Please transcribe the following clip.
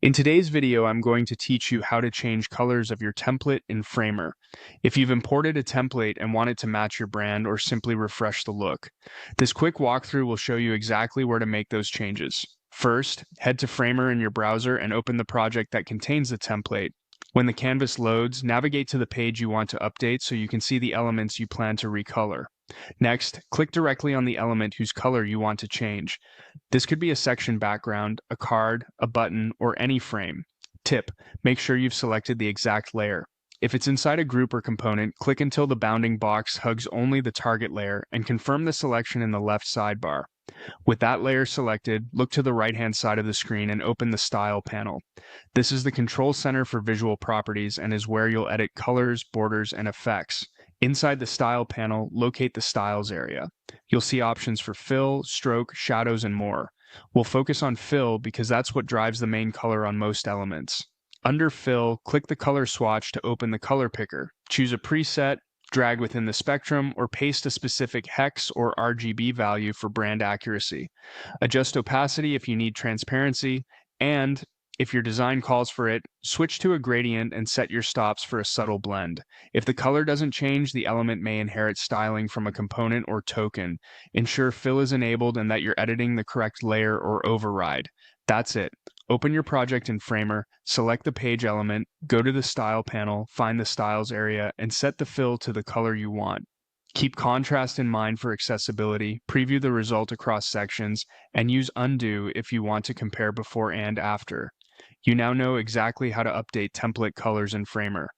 In today's video, I'm going to teach you how to change colors of your template in Framer. If you've imported a template and want it to match your brand or simply refresh the look, this quick walkthrough will show you exactly where to make those changes. First, head to Framer in your browser and open the project that contains the template. When the canvas loads, navigate to the page you want to update so you can see the elements you plan to recolor. Next, click directly on the element whose color you want to change. This could be a section background, a card, a button, or any frame. Tip: make sure you've selected the exact layer. If it's inside a group or component, click until the bounding box hugs only the target layer and confirm the selection in the left sidebar. With that layer selected, look to the right-hand side of the screen and open the Style panel. This is the control center for visual properties and is where you'll edit colors, borders, and effects. Inside the Style panel, locate the Styles area. You'll see options for fill, stroke, shadows, and more. We'll focus on fill because that's what drives the main color on most elements. Under Fill, click the color swatch to open the color picker. Choose a preset, drag within the spectrum, or paste a specific hex or RGB value for brand accuracy. Adjust opacity if you need transparency, and if your design calls for it, switch to a gradient and set your stops for a subtle blend. If the color doesn't change, the element may inherit styling from a component or token. Ensure fill is enabled and that you're editing the correct layer or override. That's it. Open your project in Framer, select the page element, go to the Style panel, find the Styles area, and set the fill to the color you want. Keep contrast in mind for accessibility, preview the result across sections, and use undo if you want to compare before and after. You now know exactly how to update template colors in Framer.